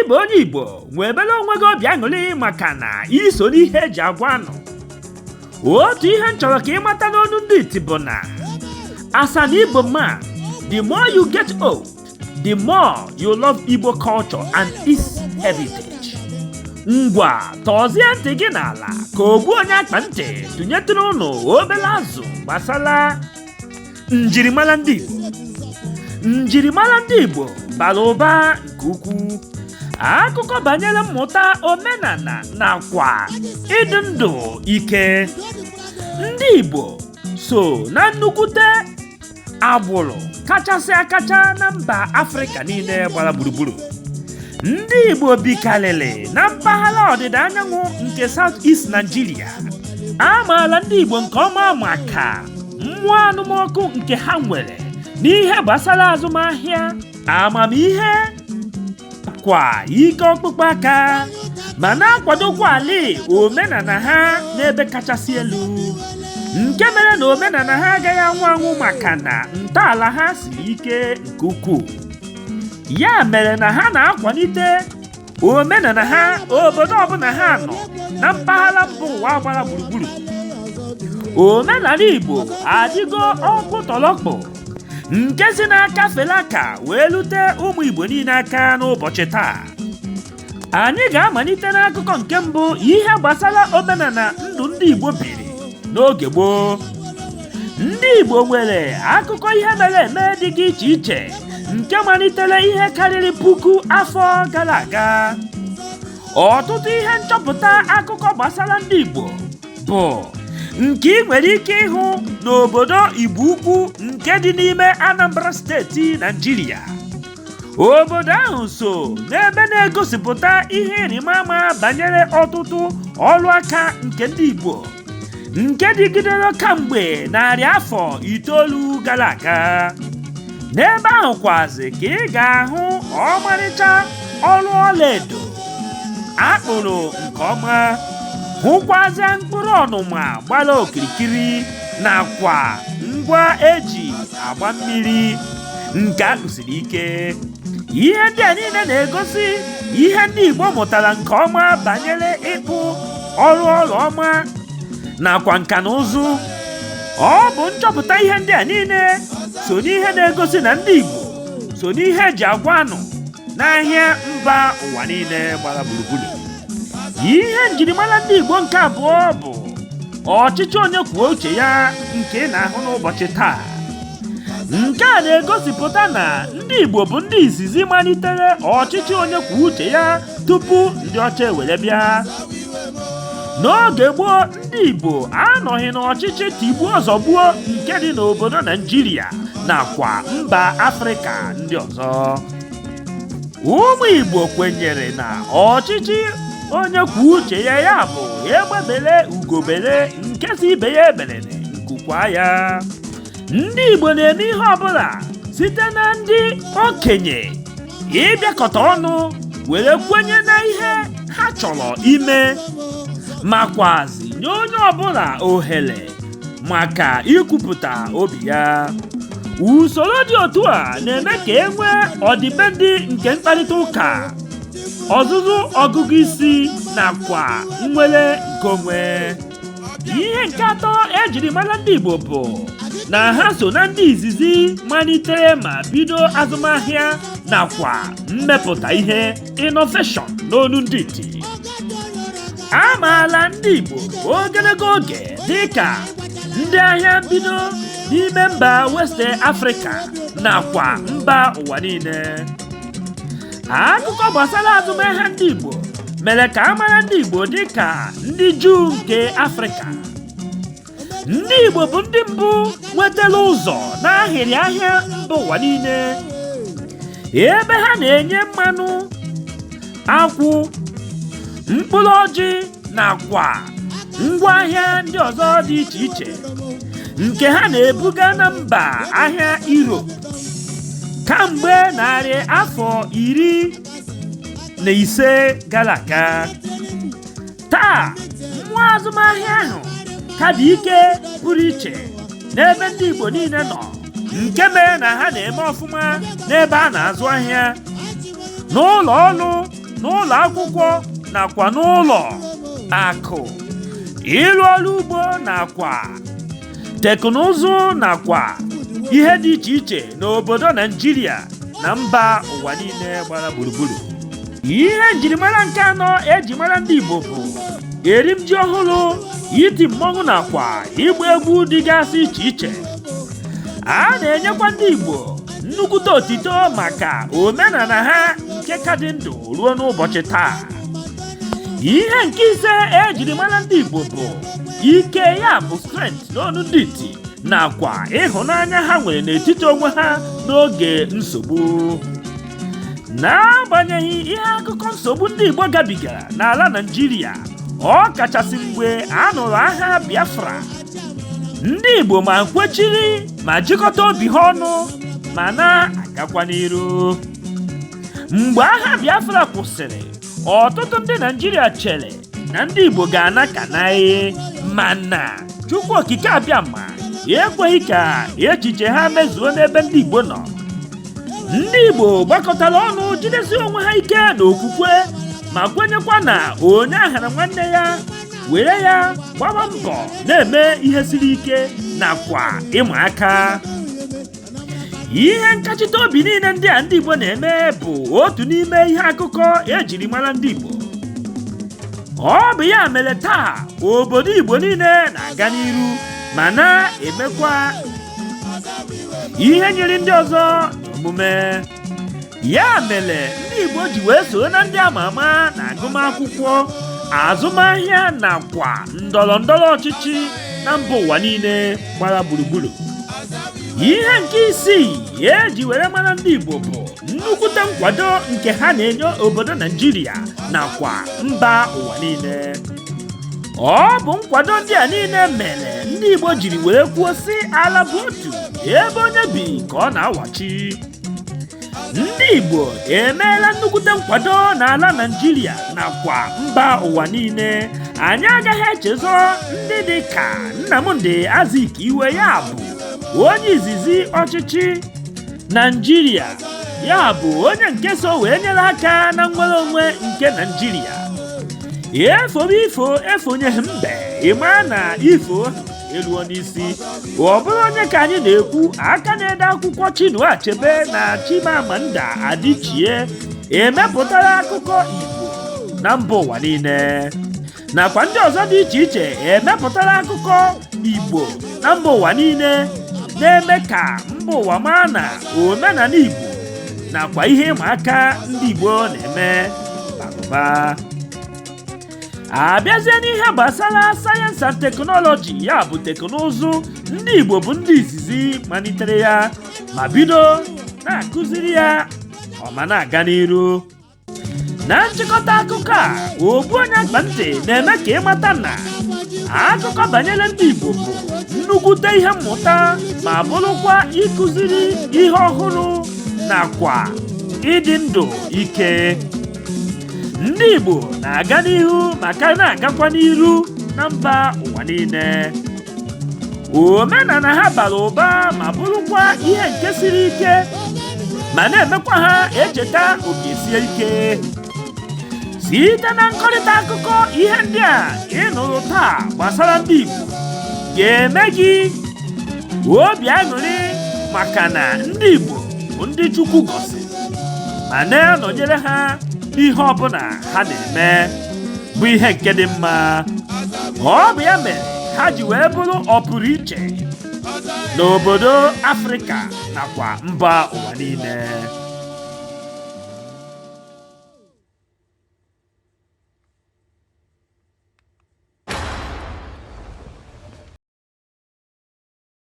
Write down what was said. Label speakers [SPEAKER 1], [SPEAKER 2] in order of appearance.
[SPEAKER 1] bụ onye Igbo nwebere onwe gị obi aṅụrị maka na iso n'ihe eji agwa anụ. Otu ihe m chọrọ ka ị mata n'onu ndị iti bụ na as an Igbo man, the more you get old, the more you love Igbo culture and its heritage. Ngwa tọzie ntị gị n'ala ka ogbu onye akpa ntị tụnyetụrụ ụnụ obere azụ gbasara njirimara ndị Igbo. Njirimara ndị Igbo bara ụba nke ukwuu. Akụkọ banyere mmụta omenala nakwa ịdị ndụ ike. Ndị Igbo so na nnukwute agbụrụ kachasị akacha na mba Afrịka niile gbara gburugburu. Ndị Igbo bikarịrị na mpaghara ọdịda anyanwụ nke South East Nigeria. A maara ndị Igbo nke ọma maka mmụọ anụmọkụ nke ha nwere n'ihe gbasara azụmahịa, amamihe kwa ike ọkpụkpụ aka, ma na-akwadokwa ala omenala ha n'ebe kachasị elu, nke mere na omenala ha agaghị anwụ anwụ maka na ntọala ha siri ike nke ukwuu. Ya mere na ha na-akwalite omenala ha obodo ọbụla ha nọ na mpaghara mba ụwa gbara gburugburu. Omenala Igbo adịgo ọkpụtọrọkpụ nke si n'aka felaka wee lute ụmụ Igbo niile aka n'ụbọchị taa. Anyị ga-amalite n'akụkọ nke mbụ ihe gbasara omenala ndụ ndị Igbo biri n'oge gboo. Ndị Igbo nwere akụkọ ihe mere eme dị iche iche nke malitere ihe karịrị puku afọ gara aga. Ọtụtụ ihe nchọpụta akụkọ gbasara ndị Igbo bụ nke ị nwere ike ịhụ n'obodo Igbo Ukwu nke dị n'ime Anambra steeti Nigeria. Obodo ahụ so n'ebe na-egosipụta ihe ịrịmama banyere ọtụtụ ọrụ aka nke ndị Igbo nke dịgidere kamgbe narị afọ 9 gara aga. N'ebe ahụ kwazi ka ị ga-ahụ ọmarịcha ọrụ ọlaedo akpụrụ nke ọma, hụkwazịa mkpụrụ ọnụma gbara okirikiri nakwa ngwa eji agba mmiri nke akpụsiri ike. Ihe ndị a niile na-egosi ihe ndị Igbo mụtara nke ọma banyere ịkpụ ọrụ ọma nakwa nka na ụzụ. Ọ bụ nchọpụta ihe ndị a niile so n'ihe na-egosi na ndị Igbo so n'ihe eji agwa anụ n'ahịa mba ụwa niile gbara gburugburu. Ihe njirimara ndị Igbo nke abụọ bụ ọchịchị onye kwuo uche ya nke ị na-ahụ n'ụbọchị taa. Nke a na-egosipụta na ndị Igbo bụ ndị izizi malitere ọchịchị onye kwuo uche ya tupu ndị ọcha ewere bịa. N'oge gboo, ndị Igbo anọghị n'ọchịchị tigbuo zọgbuo nke dị n'obodo Nigeria nakwa mba Afrịka ndị ọzọ. Ụmụ Igbo kwenyere na ọchịchị onye kwuo uche ya bụ egbebere ugobere nke si ibe ya eberere nkukwa ya. Ndị Igbo na-eme ihe ọbụla site na ndị okenye ịbịakọta ọnụ were kwenye na ihe ha chọrọ ime, makwazi nye onye ọbụla ohere maka ikwupụta obi ya. Usoro dị otu a na-eme ka e nwee ọdịbendị nke mkparịta ụka, ọzụzụ ọgụgụ isi nakwa nnwere nke onwe. Ihe nke atọ ejiri mara ndị Igbo bụ na ha so na ndị izizi malitere ma bido azụmahịa nakwa mmepụta ihe innovation n'onu ndị iti. A maara ndị Igbo ogologo oge dịka ndị ahịa mbido n'ime mba West Africa nakwa mba ụwa niile. Akụkọ gbasara azụmahịa ndị Igbo mere ka a mara ndị Igbo dịka ndị Juu nke Afrịka. Ndị Igbo bụ ndị mbụ nwetara ụzọ n'ahịrị ahịa mba ụwa niile, ebe ha na-enye mmanụ, akwụ, mkpụrụ ọjị nakwa ngwaahịa ndị ọzọ dị iche iche nke ha na-ebuga na mba ahịa Europe kamgbe narị afọ 15 gara aga. Taa, mmụọ azụmahịa ahụ ka dị ike pụrụ iche n'ebe ndị Igbo niile nọ, nke mere na ha na-eme ọfụma n'ebe a na-azụ ahịa, n'ụlọ ọrụ n'ụlọ akwụkwọ nakwa n'ụlọ akụ, ịrụ ọrụ ugbo nakwa teknụzụ nakwa ihe dị iche iche n'obodo Naịjirịa na mba ụwa niile gbara gburugburu. Ihe njirimara nke anọ eji mara ndị Igbo bụ erim ji ọhụrụ, iti mmọnwụ nakwa ịgba egwu dịgasị iche iche. A na-enyekwa ndị Igbo nnukwute otito maka omenala ha nke ka dị ndụ ruo n'ụbọchị taa. Ihe nke ise ejiri mara ndị Igbo bụ ike, ya bụ strength n'ọnụ ndị iti nakwa ịhụnanya ha nwere n'etiti onwe ha n'oge nsogbu. N'agbanyeghị ihe akụkọ nsogbu ndị Igbo gabigara n'ala Naịjirịa, ọ kachasị mgbe a nụrụ agha Biafra, ndị Igbo ma kwechiri ma jikọta obi ha ọnụ ma na-agakwa n'iru. Mgbe agha Biafra kwụsịrị, ọtụtụ ndị Naịjirịa chere na ndị Igbo ga-ana ka naghị, mana Chukwu okike abịama ekweghị ka echiche ha mezuo n'ebe ndị Igbo nọ. Ndị Igbo gbakọtara ọnụ jidesi onwe ha ike n'okwukwe ma kwenyekwa na onye ahara nwanne ya were ya gbaba mbọ na-eme ihe siri ike nakwa ịma aka. Ihe nkachite obi niile ndị a ndị Igbo na-eme bụ otu n'ime ihe akụkọ ejiri mara ndị Igbo. Ọ bụ ya mere taa obodo Igbo niile na-aga n'iru ma na-emekwa ihe nyere ndị ọzọ n'omume. Ya mere ndị Igbo ji wee soro na ndị ama ama na agụmakwụkwọ, azụmahịa nakwa ndọrọ ndọrọ ọchịchị na mba ụwa niile gbara gburugburu. Ihe nke isii eji were mara ndị Igbo bụ nnukwute nkwado nke ha na-enye obodo Naịjirịa nakwa mba ụwa niile. Ọ bụ nkwado ndị a niile mere ndị Igbo jiri were kwuo sị ala bụ otu, ebe onye bi ka ọ na-awachi. Ndị Igbo emeela nnukwute nkwado n'ala Naịjirịa nakwa mba ụwa niile. Anyị agaghị echezọ ndị dị ka Nnamdi Azikiwe, ya bụ onye izizi ọchịchị Naịjirịa, ya bụ onye nke so wee nyere aka na nnwere onwe nke Naịjirịa. Ifo efonyeghị mbe, ịma na ifo eluo n'isi. Ọ bụrụ onye ka anyị na-ekwu, aka na-ede akwụkwọ Chinua Achebe na Chimamanda Adichie emepụtara akụkọ Igbo na mba ụwa niile, nakwa ndị ọzọ dị iche iche emepụtara akụkọ Igbo na mba ụwa niile, na-eme ka mba ụwa maa na omenala Igbo nakwa ihe ịma aka ndị Igbo na-eme bara ụba. Abịazie n'ihe gbasara sayensị and teknọlọji, ya bụ teknụzụ, ndị Igbo bụ ndị izizi malitere ya ma bido na-akụziri ya ọma na-aga n'iru. Na nchịkọta akụkọ a, ogbu onye akpa ntị na-eme ka ịmata na akụkọ banyere ndị Igbo bụ nnukwute ihe mmụta ma bụrụkwa ịkụziri ihe ọhụrụ nakwa ịdị ndụ ike. Ndị Igbo na-aga n'ihu maka na-agakwa n'iru na mba ụwa niile. Omenala ha bara ụba ma bụrụkwa ihe nke siri ike ma na-emekwa ha echeta oge sie ike. Site na nkọrịta akụkọ ihe ndị a ịnụrụ taa gbasara ndị Igbo ga-eme gị obi aṅụrị maka na ndị Igbo bụ ndị Chukwu gọziri ma na-anọnyere ha n'ihe ọbụla ha na-eme bụ ihe nke dị mma. Ọ bụ ya mere ha ji wee bụrụ ọpụrụ iche n'obodo Afrịka nakwa mba ụwa niile.